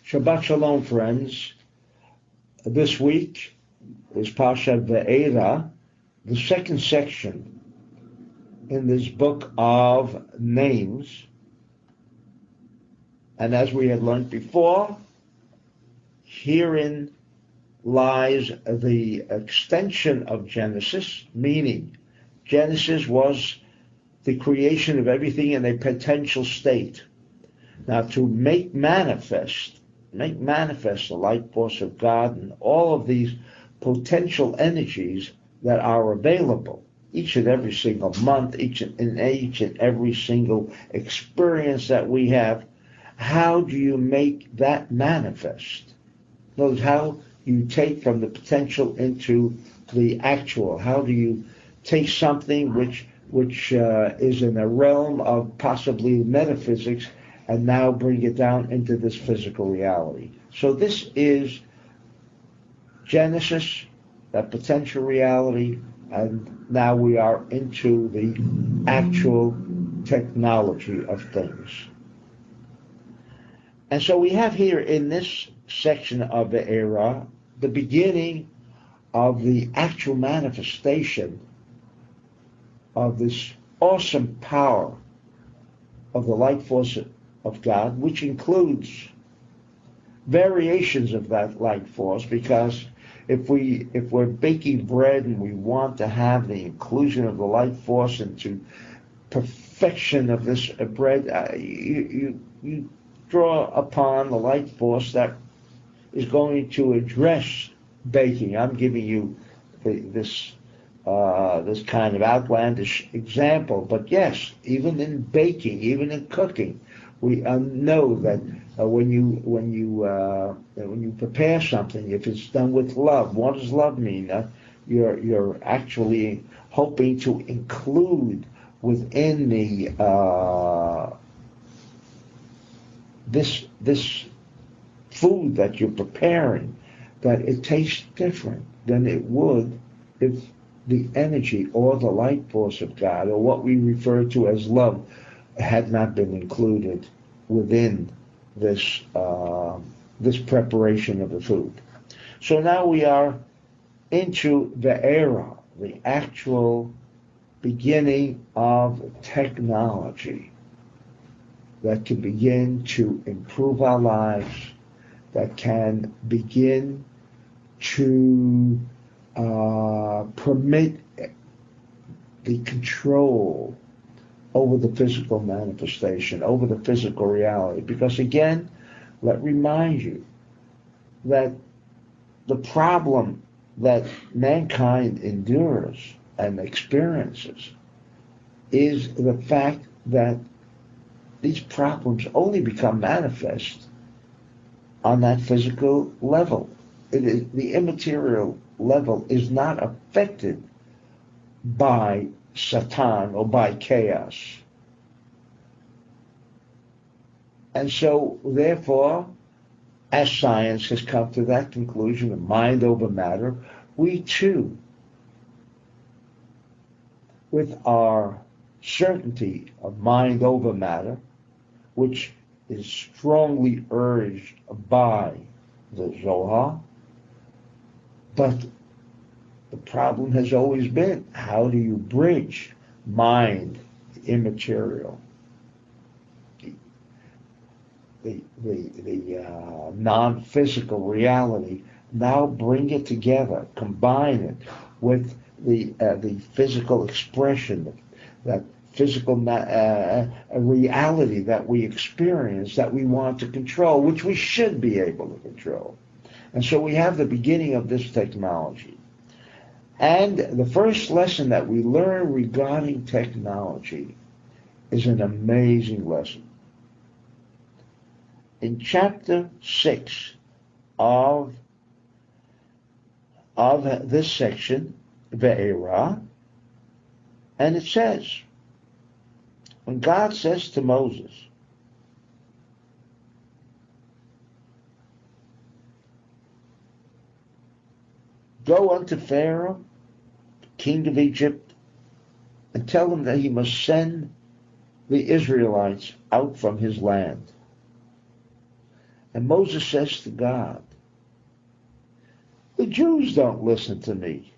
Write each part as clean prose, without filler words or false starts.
Shabbat Shalom, friends. This week is Parshat Vaera, the second section in this book of names. And as we had learned before, herein lies the extension of Genesis, meaning Genesis was the creation of everything in a potential state. Now, to make manifest the light force of God and all of these potential energies that are available each and every single month, each and every single experience that we have. How do you make that manifest? Notice how you take from the potential into the actual. How do you take something which is in a realm of possibly metaphysics and now bring it down into this physical reality? So this is Genesis, that potential reality, and now we are into the actual technology of things. And so we have here in this section of the era the beginning of the actual manifestation of this awesome power of the light force of God, which includes variations of that light force, because if we're baking bread and we want to have the inclusion of the light force into perfection of this bread, you draw upon the light force that is going to address baking. I'm giving you this kind of outlandish example, but yes, even in baking, even in cooking, we know that when you prepare something, if it's done with love, what does love mean? You're actually hoping to include within the this food that you're preparing, that it tastes different than it would if the energy or the light force of God, or what we refer to as love, had not been included within this this preparation of the food. So now we are into the era, the actual beginning of technology that can begin to improve our lives, that can begin to permit the control over the physical manifestation, over the physical reality. Because again, let me remind you that the problem that mankind endures and experiences is the fact that these problems only become manifest on that physical level. The immaterial level is not affected by Satan or by chaos. And so, therefore, as science has come to that conclusion of mind over matter, we too, with our certainty of mind over matter, which is strongly urged by the Zohar, but the problem has always been, how do you bridge mind, immaterial, the non-physical reality, now bring it together, combine it with the physical expression, that physical reality that we experience, that we want to control, which we should be able to control. And so we have the beginning of this technology. And the first lesson that we learn regarding technology is an amazing lesson. In chapter 6 of this section, Vaera, and it says, when God says to Moses, go unto Pharaoh, king of Egypt, and tell him that he must send the Israelites out from his land. And Moses says to God, the Jews don't listen to me.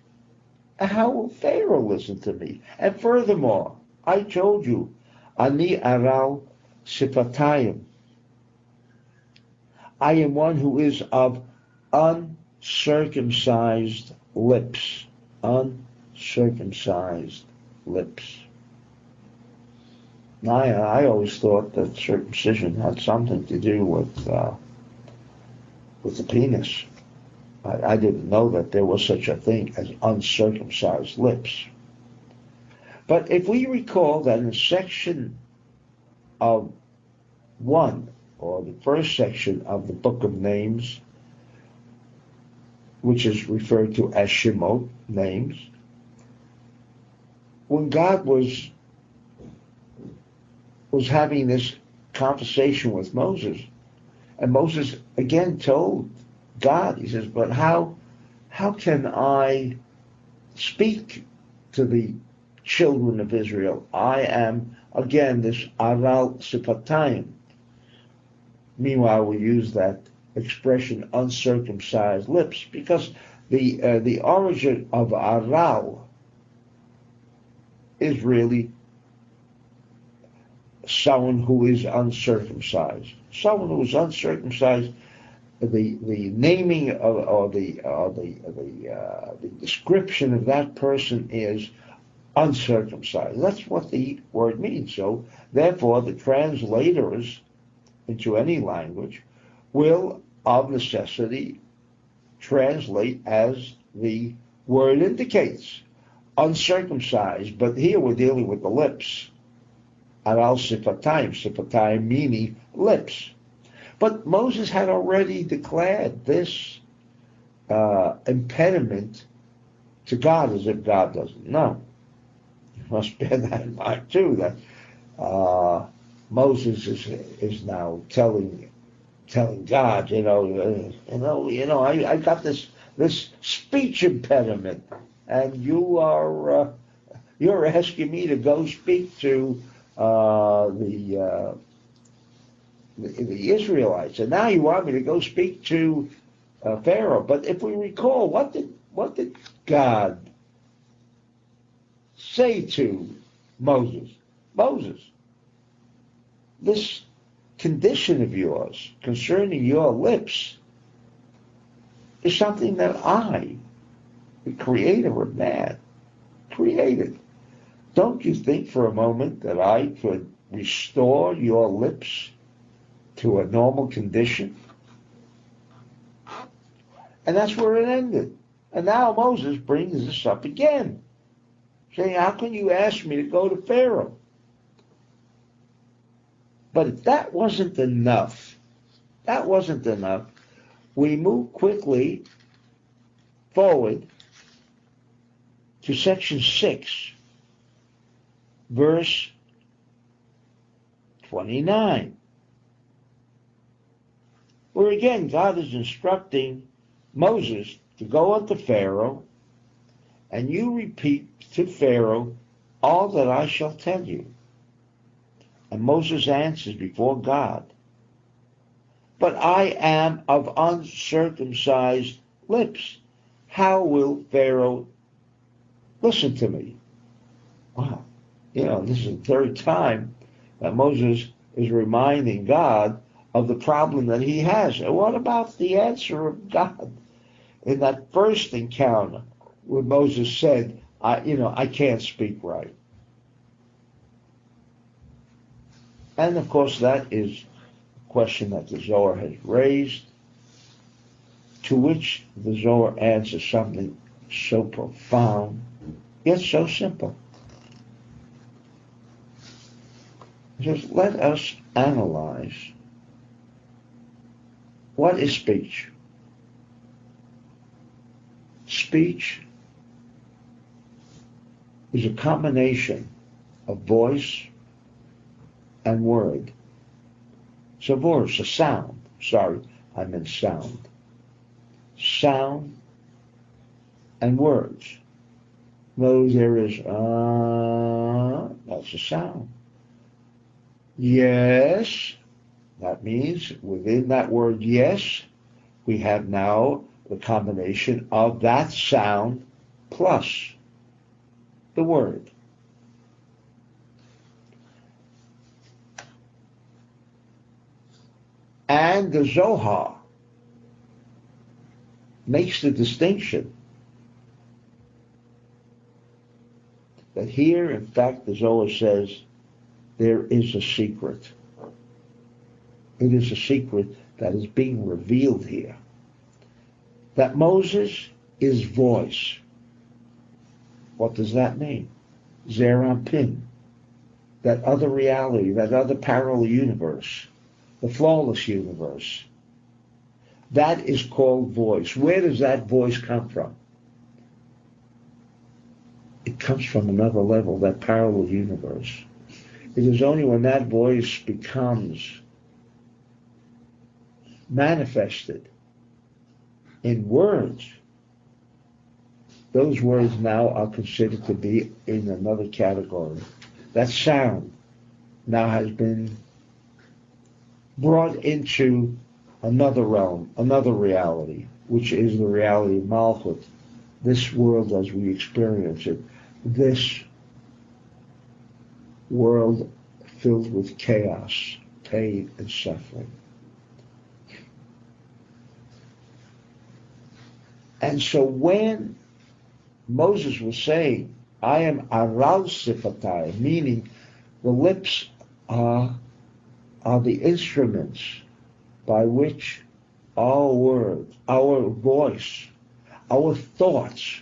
How will Pharaoh listen to me? And furthermore, I told you, Ani aral sifatayim. I am one who is of uncircumcised lips. Uncircumcised lips. Now, I always thought that circumcision had something to do with the penis. I didn't know that there was such a thing as uncircumcised lips. But if we recall that in section of 1, or the first section of the Book of Names, which is referred to as Shemot, names, when God was having this conversation with Moses, and Moses again told God, he says, but how can I speak to the children of Israel? I am, again, this aral sifatayim. Meanwhile, we use that expression, uncircumcised lips, because the origin of aral is really someone who is uncircumcised. Someone who is uncircumcised, the naming or the description of that person is uncircumcised. That's what the word means. So, therefore, the translators into any language will, of necessity, translate as the word indicates, uncircumcised. But here we're dealing with the lips. Aral sifatayim meaning lips. But Moses had already declared this impediment to God, as if God doesn't know. You must bear that in mind too, that Moses is now telling God, I got this speech impediment, and you're asking me to go speak to the Israelites, and now you want me to go speak to Pharaoh. But if we recall, what did God say to Moses? Moses, this condition of yours concerning your lips is something that I, the creator of man, created. Don't you think for a moment that I could restore your lips to a normal condition? And that's where it ended. And now Moses brings this up again, saying, how can you ask me to go to Pharaoh? But if that wasn't enough, we move quickly forward to section 6, verse 29. Where again, God is instructing Moses to go unto Pharaoh, and you repeat to Pharaoh all that I shall tell you. And Moses answers before God, but I am of uncircumcised lips. How will Pharaoh listen to me? Wow. This is the third time that Moses is reminding God of the problem that he has. And what about the answer of God? In that first encounter where Moses said, I can't speak right. And of course that is a question that the Zohar has raised, to which the Zohar answers something so profound, yet so simple. Just let us analyze, what is speech? Speech is a combination of voice and word. So voice, a sound. Sorry, I meant sound. Sound and words. Those there is, that's a sound. Yes, That means within that word yes, we have now the combination of that sound plus the word. And the Zohar makes the distinction that here, in fact, the Zohar says there is a secret. It is a secret that is being revealed here. That Moses is voice. What does that mean? Zerampin. That other reality, that other parallel universe, the flawless universe. That is called voice. Where does that voice come from? It comes from another level, that parallel universe. It is only when that voice becomes manifested in words, those words now are considered to be in another category. That sound now has been brought into another realm, another reality, which is the reality of Malchut, this world as we experience it, this world filled with chaos, pain, and suffering. And so when Moses was saying, I am aral sifatai, meaning the lips are the instruments by which our words, our voice, our thoughts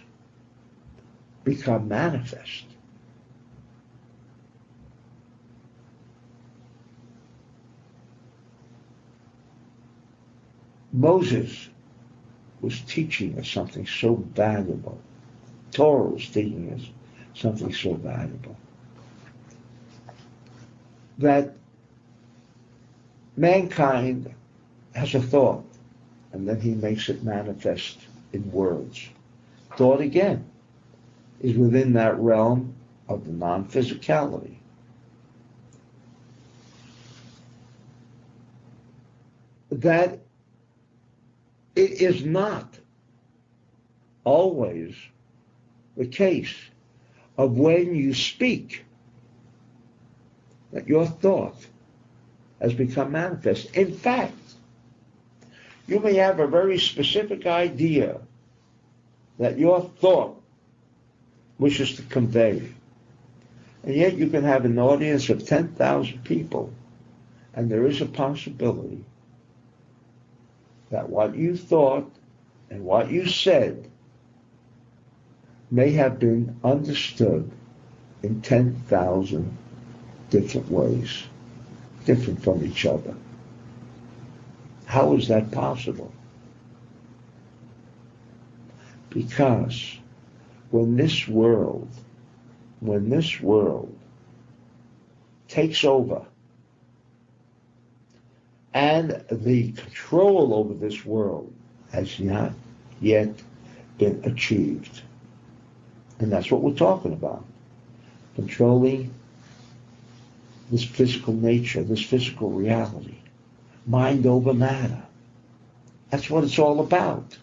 become manifest. Moses was teaching us something so valuable. Torah was teaching us something so valuable. That mankind has a thought, and then he makes it manifest in words. Thought, again, is within that realm of the non-physicality. That it is not always the case of when you speak that your thought has become manifest. In fact, you may have a very specific idea that your thought wishes to convey. And yet you can have an audience of 10,000 people, and there is a possibility that what you thought and what you said may have been understood in 10,000 different ways, different from each other. How is that possible? Because when this world takes over, and the control over this world has not yet been achieved. And that's what we're talking about. Controlling this physical nature, this physical reality. Mind over matter. That's what it's all about.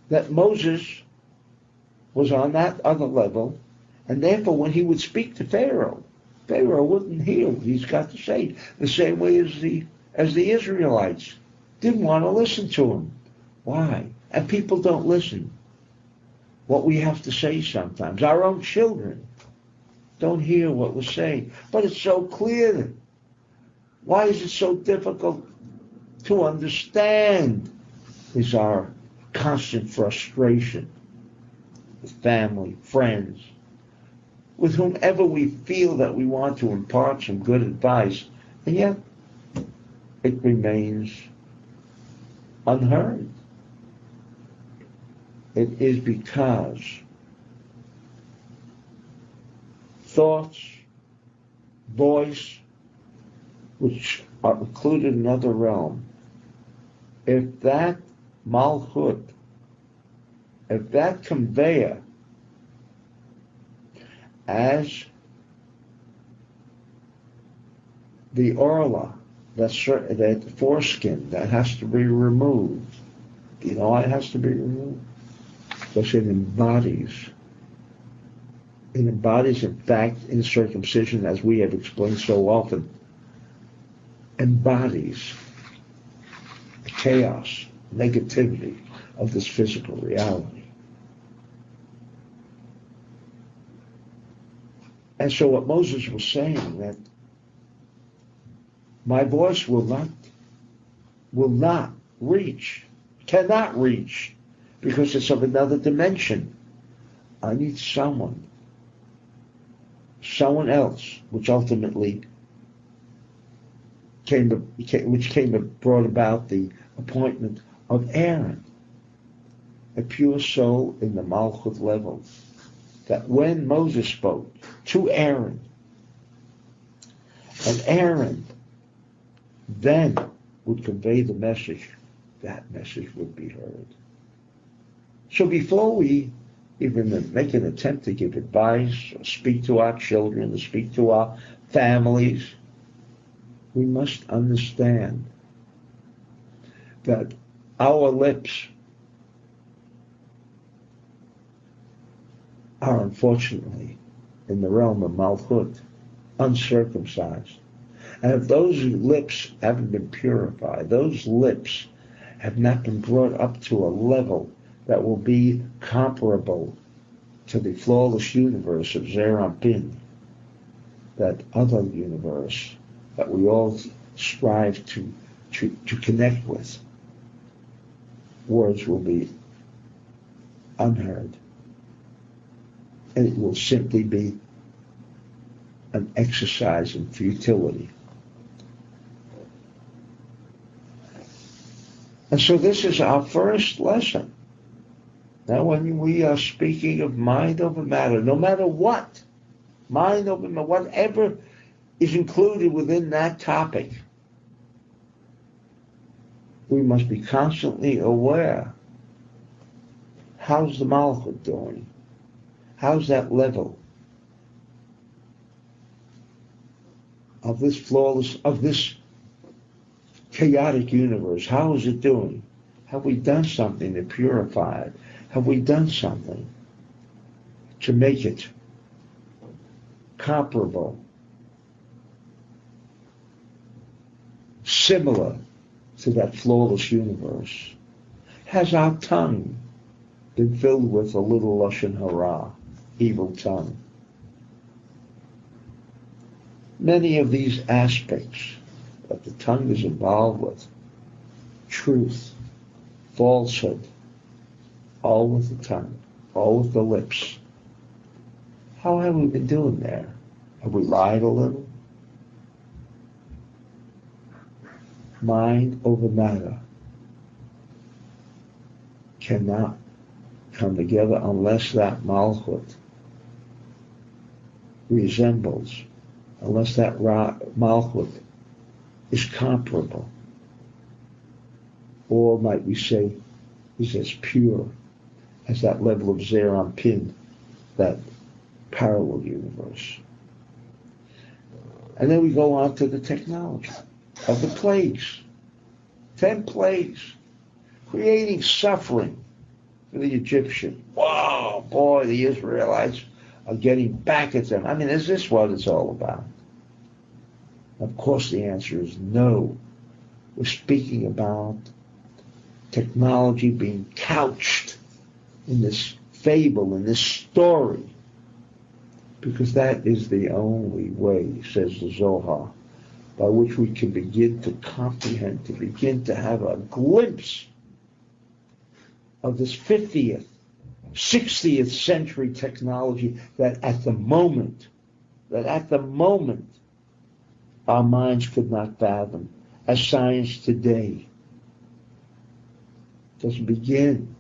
That Moses was on that other level, and therefore when he would speak to Pharaoh, Pharaoh wouldn't hear what he's got to say, the same way as the Israelites didn't want to listen to him. Why? And people don't listen. What we have to say sometimes. Our own children don't hear what we're saying. But it's so clear. Why is it so difficult to understand? Is our constant frustration with family, friends, with whomever we feel that we want to impart some good advice, and yet it remains unheard. It is because thoughts, voice, which are included in another realm, if that malchut, if that conveyor, as the orla, that foreskin, that has to be removed. You know why it has to be removed? Because it embodies, in fact, in circumcision, as we have explained so often, embodies the chaos, negativity of this physical reality. And so what Moses was saying, that my voice will not reach, cannot reach, because it's of another dimension. I need someone else, which ultimately brought about the appointment of Aaron, a pure soul in the Malchut level, that when Moses spoke to Aaron, and Aaron then would convey the message, that message would be heard. So before we even make an attempt to give advice, or speak to our children, or speak to our families, we must understand that our lips are unfortunately in the realm of Malchut, uncircumcised. And if those lips haven't been purified, those lips have not been brought up to a level that will be comparable to the flawless universe of Zerampin, that other universe that we all strive to connect with, words will be unheard. And it will simply be an exercise in futility. And so this is our first lesson. Now when we are speaking of mind over matter, no matter what, mind over matter, whatever is included within that topic, we must be constantly aware. How's the Malchut doing? How's that level of this flawless, of this chaotic universe? How is it doing? Have we done something to purify it? Have we done something to make it comparable, similar to that flawless universe? Has our tongue been filled with a little lashon hara, evil tongue? Many of these aspects that the tongue is involved with, truth, falsehood, all with the tongue, all with the lips. How have we been doing there? Have we lied a little? Mind over matter cannot come together unless that Malchut resembles, unless that Malchut is comparable, or might we say, is as pure as that level of Zerampin, that parallel universe. And then we go on to the technology of the plagues. 10 plagues, creating suffering for the Egyptian. Wow, boy, the Israelites are getting back at them. I mean, is this what it's all about? Of course the answer is no. We're speaking about technology being couched in this fable, in this story, because that is the only way, says the Zohar, by which we can begin to comprehend, to begin to have a glimpse of this 50th, 60th century technology that at the moment, our minds could not fathom, as science today doesn't begin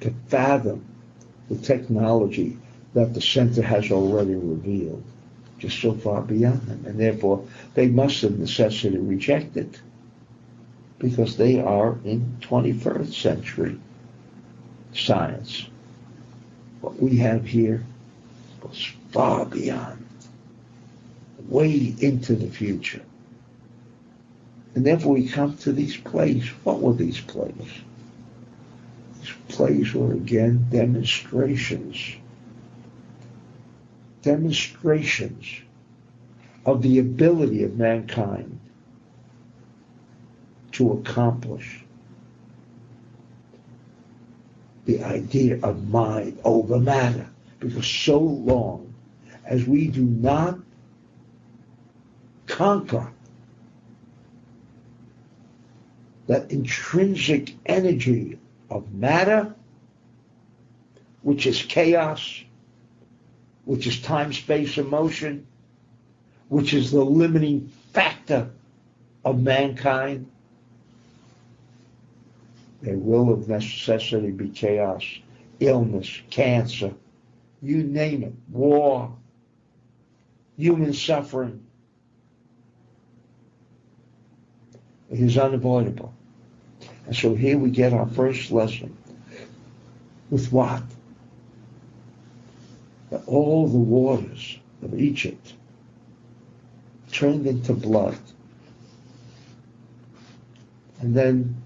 to fathom the technology that the center has already revealed, just so far beyond them. And therefore, they must of necessity reject it, because they are in 21st century science. What we have here goes far beyond way into the future. And therefore we come to these plays. What were these plays? These plays were again demonstrations of the ability of mankind to accomplish the idea of mind over matter. Because so long as we do not conquer that intrinsic energy of matter, which is chaos, which is time, space, and motion, which is the limiting factor of mankind, there will of necessity be chaos, illness, cancer, you name it, war, human suffering. It is unavoidable. And so here we get our first lesson. With what? That all the waters of Egypt turned into blood. And then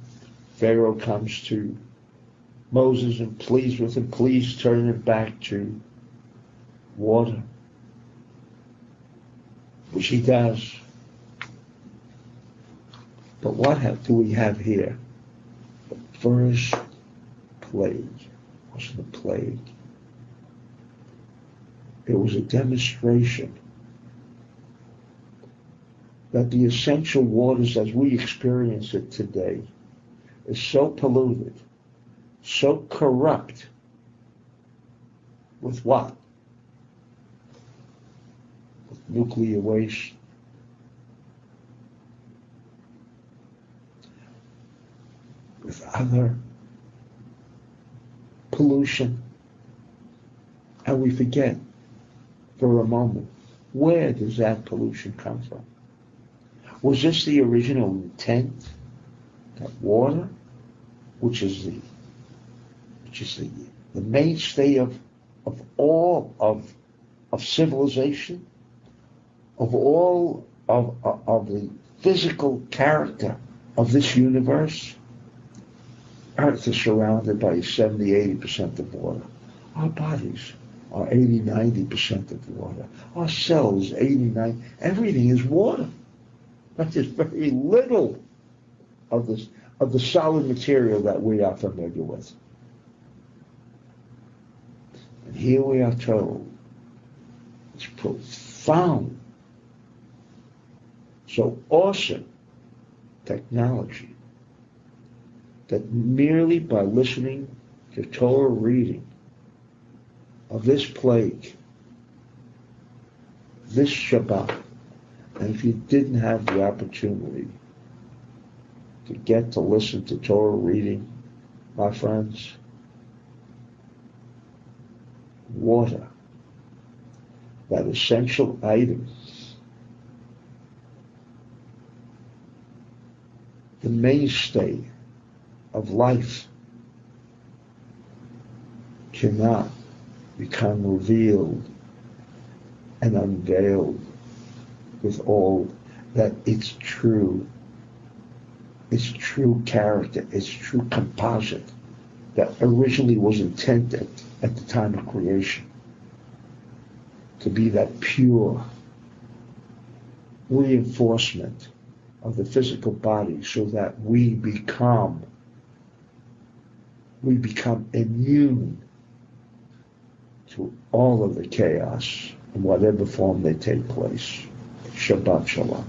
Pharaoh comes to Moses and pleads with him, please turn it back to water, which he does. But what do we have here? The first plague was the plague. It was a demonstration that the essential waters as we experience it today is so polluted, so corrupt with what? With nuclear waste, with other pollution, and we forget for a moment, where does that pollution come from? Was this the original intent? That water, which is the mainstay of all of civilization, of all of the physical character of this universe. Earth is surrounded by 70-80% of water. Our bodies are 80-90% of water. Our cells, 80-90%. Everything is water. But there's very little of the solid material that we are familiar with. And here we are told it's profound, so awesome technology that merely by listening to Torah reading of this plague, this Shabbat, and if you didn't have the opportunity to get to listen to Torah reading, my friends, water, that essential item, the mainstay of life, cannot become revealed and unveiled with all that its true character, its true composite that originally was intended at the time of creation to be that pure reinforcement of the physical body so that we become immune to all of the chaos in whatever form they take place. Shabbat Shalom.